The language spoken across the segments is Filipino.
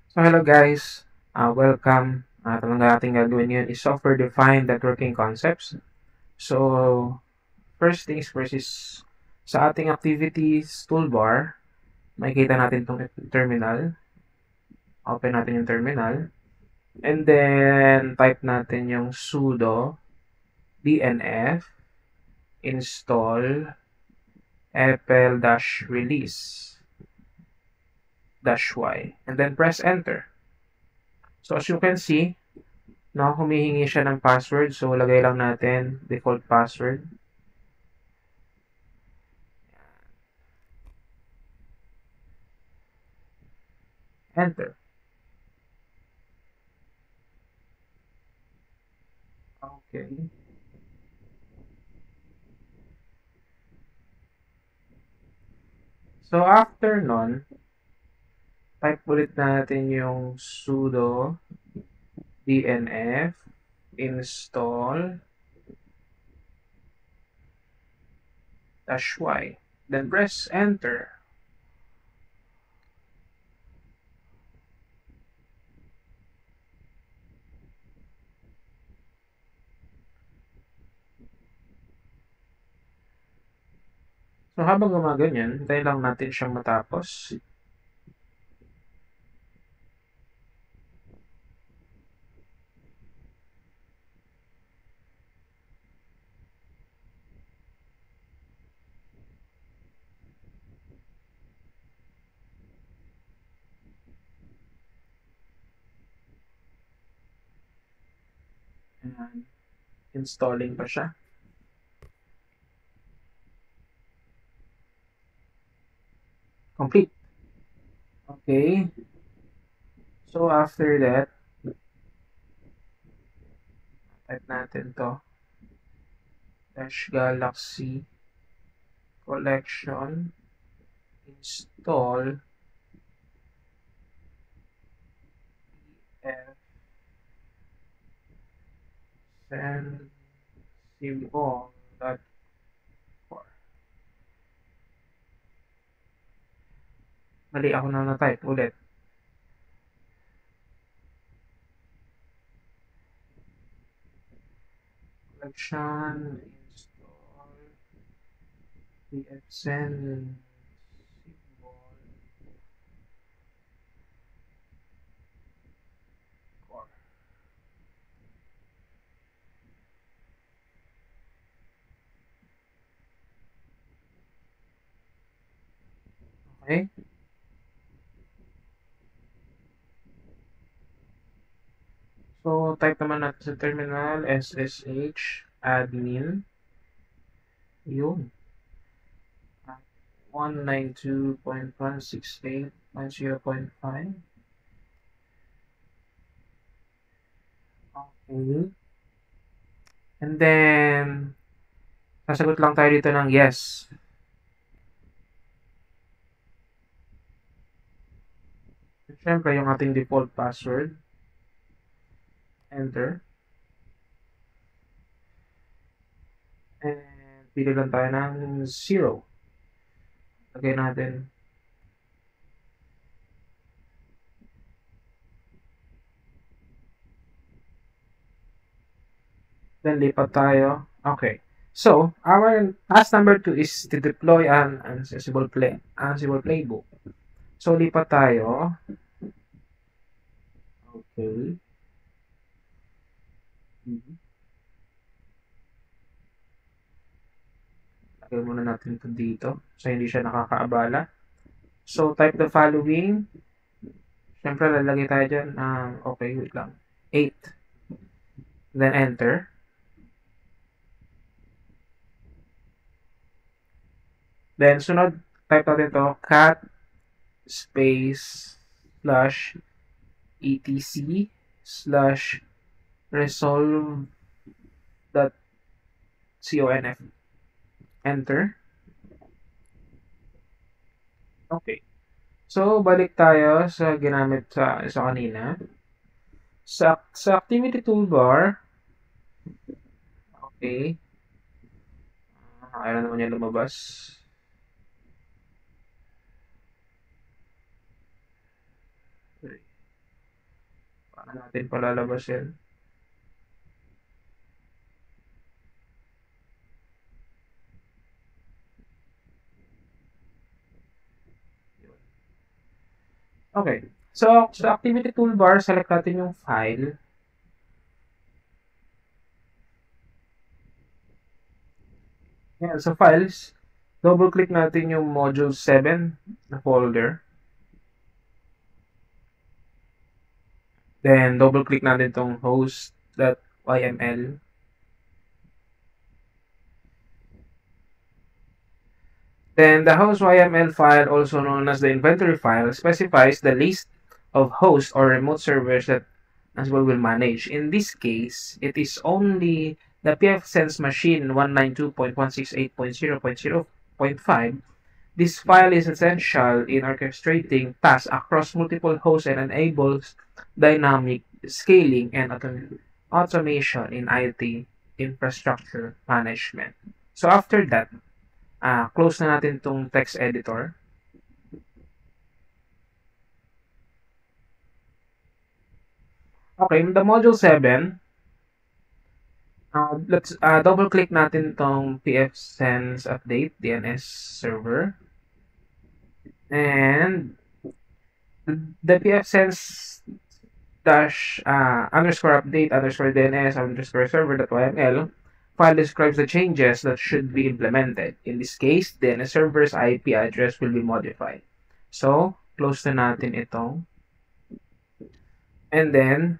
So hello guys, welcome. Talagang ating gagawin ngayon is software-defined networking concepts. So first things first is sa ating activities toolbar, makikita natin itong terminal. Open natin yung terminal. And then type natin yung sudo dnf install epl-release -y and then press enter. So as you can see, humihingi siya ng password. So lagay lang natin default password. Enter. Okay. So after nun, type ulit natin yung sudo dnf install -y. Then press enter. So habang gumaganyan, hintayin lang natin siyang matapos. Ayan. Installing pa siya. Complete. Okay. So after that, type natin to. -galaxy collection install f sensible.4. Mali ako na na-type ulit. Collection install sensible. Okay. So, type naman natin sa terminal, ssh admin, yun, 192.168.0.5. Okay. And then, sasagot lang tayo dito ng yes. Siyempre, yung ating default password. Enter. And pili lang tayo ng 0. Lagay natin. Then lipat tayo. Okay. So, our task number 2 is to deploy an Ansible playbook. So, lipat tayo. Okay. Lagay muna natin ito dito. So, hindi siya nakakaabala. So, type the following. Siyempre, lalagay tayo dyan. Okay, wait lang. 8. Then, enter. Then, sunod, type natin ito, cat space /etc /resolve.conf. Enter. Okay. So, balik tayo sa ginamit sa kanina. Sa activity toolbar, okay. Ayaw naman niya lumabas. Paano natin palalabas yan? Okay. So, sa activity toolbar, select natin yung file. Yan, sa files, double-click natin yung module 7 na folder. Then, double-click natin itong host.yml. Then, the host.yml file, also known as the inventory file, specifies the list of hosts or remote servers that Ansible will manage. In this case, it is only the pfSense machine 192.168.0.0.5. This file is essential in orchestrating tasks across multiple hosts and enables dynamic scaling and automation in IT infrastructure management. So after that, close na natin itong text editor. Okay, in the module 7, let's double click natin tong pfSense update DNS server. And the pfSense dash underscore update underscore DNS underscore server.yml file describes the changes that should be implemented. In this case, DNS server's IP address will be modified. So, close na natin itong. And then,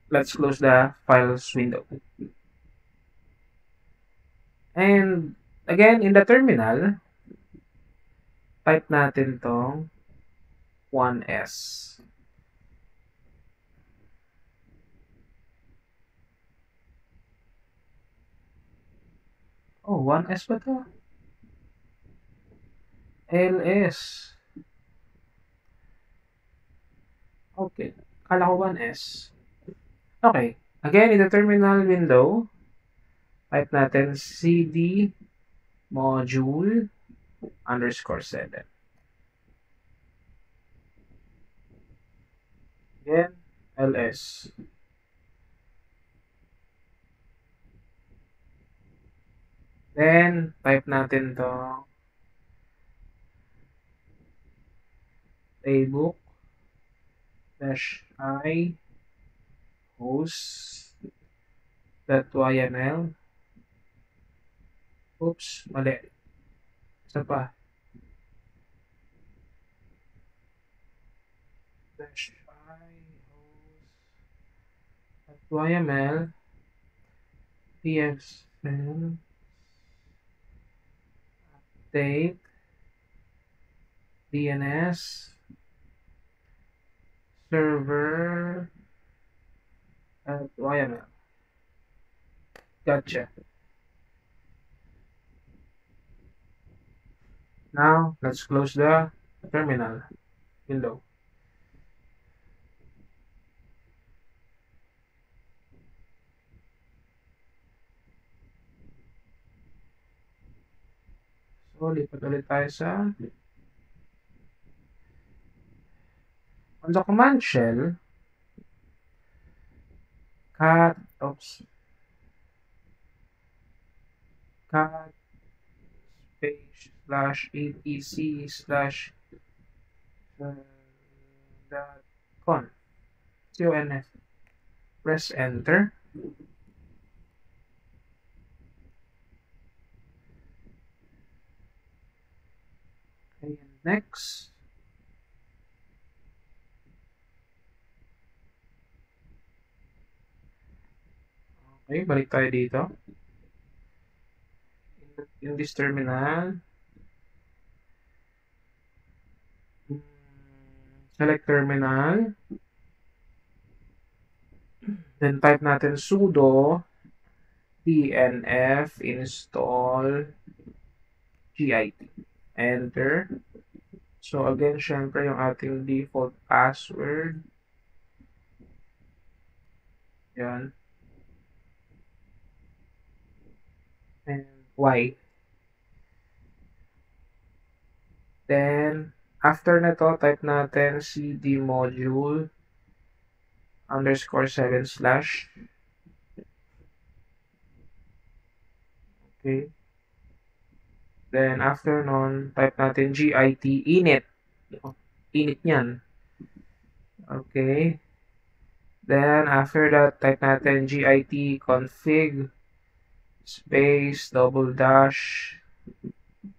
let's close the files window. And again, in the terminal, type natin tong 1S. Oh, 1S ba to? LS. Okay. Kala ko 1S. Okay. Again, in the terminal window, type natin cd module underscore 7. Again, ls. Then, type natin to playbook -i host.yml. Oops, mali. Isa pa. -i host.yml pfSense update DNS server at YML. Gotcha. Now, let's close the terminal window. So, lipat ulit tayo sa on the command shell, cat space /etc/ dot conf. Press enter. And next. Okay, balik tayo dito. In this terminal, select terminal. Then type natin sudo dnf install git. Enter. So again, syempre yung ating default password. Yan. And Y. Then, after na to, type natin cd module underscore 7 slash. Okay. Then, after nun, type natin git init. Init niyan. Okay. Then, after that, type natin git config space double dash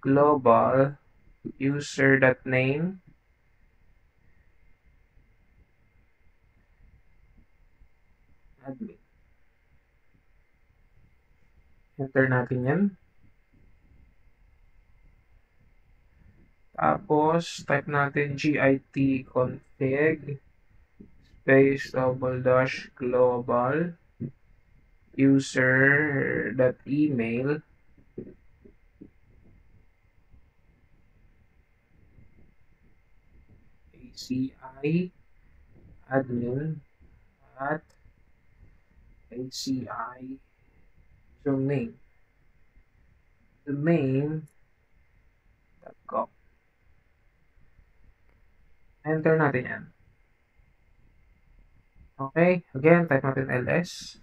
global user.name admin. Enter natin yan. Tapos, type natin git config space double dash global user.email ACI admin at ACI domain.com. Enter natin yan. Okay, again, type natin ls.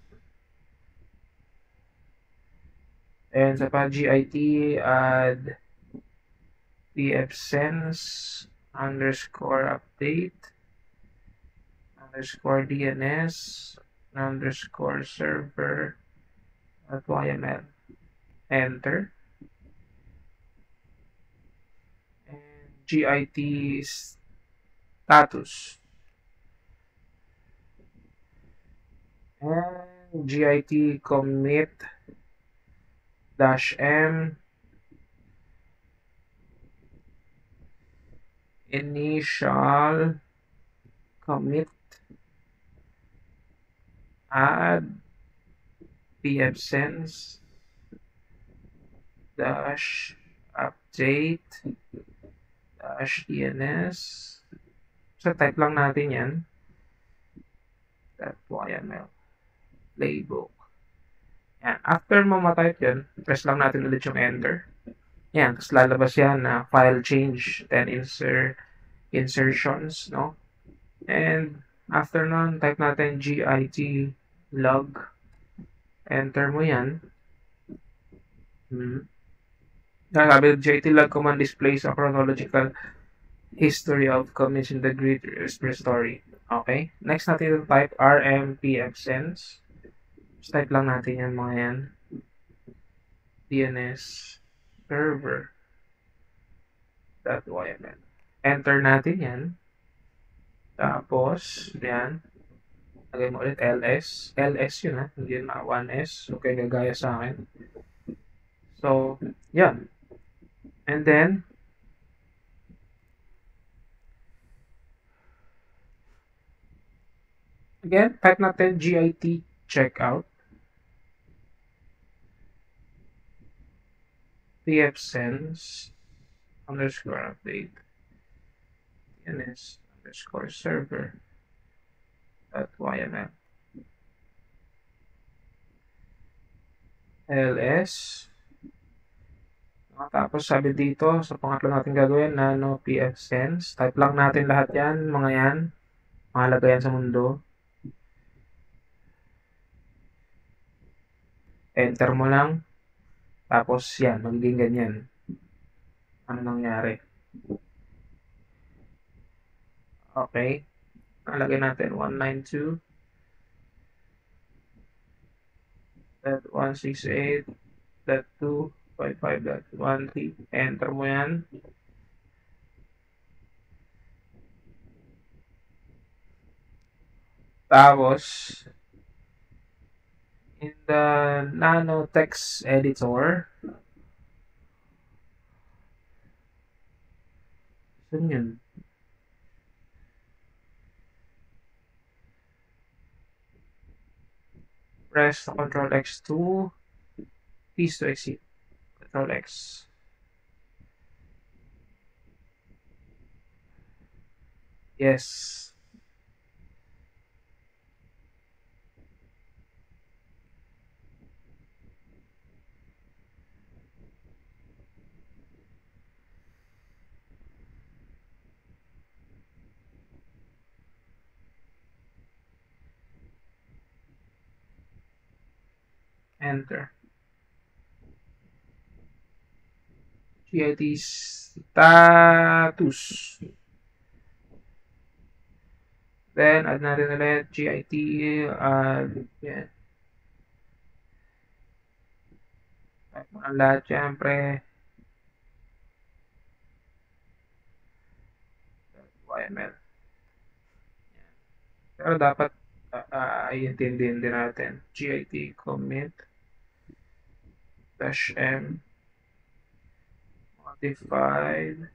And sa git add pfSense underscore update underscore DNS underscore server .yml. Enter. And git status. And git commit -m initial commit add pfSense dash update dash DNS. So, type lang natin yan. .yml playbook. Yan. After mo matype yan, press lang natin ulit yung enter. Yan. Tapos lalabas yan na file change, then insertions, no? And after nun, type natin git log. Enter mo yan. Sabi, git log command displays a chronological history of commits in the grid repository. Okay? Next natin type rm pfSense. Type lang natin yan mga yan. DNS server .yml. Enter natin yan. Tapos, yan. Lagay mo ulit ls. ls yun ha. Hindi yun 1s. Okay, gagaya sa akin. So, yan. And then, again, type natin git checkout pfSense underscore update DNS underscore server .yml ls. Tapos sabi dito, sa pangatlo natin gagawin, nano pfSense. Type lang natin lahat yan, mga yan. Mahalaga yan sa mundo. Enter mo lang. Tapos yan, magiging ganyan. Ano nangyari? Okay. Nalagay natin 192.168.255.13. Enter mo yan. Tapos, in the nano text editor, saan yun? Press Ctrl X2, keys to exit. Ctrl X. Yes. Enter. GIT status. Then, add natin ulit GIT. Yan. Type mo ang lahat, syempre. YML. Yan. Pero dapat i-intindihin din natin. GIT commit -m modified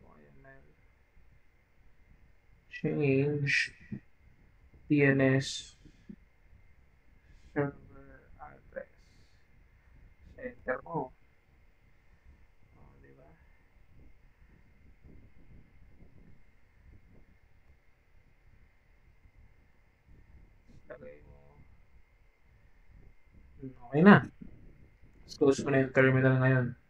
YML change DNS server address. Enter mo. Diba? Lagay mo. Okay na. Close mo na yung terminal ngayon.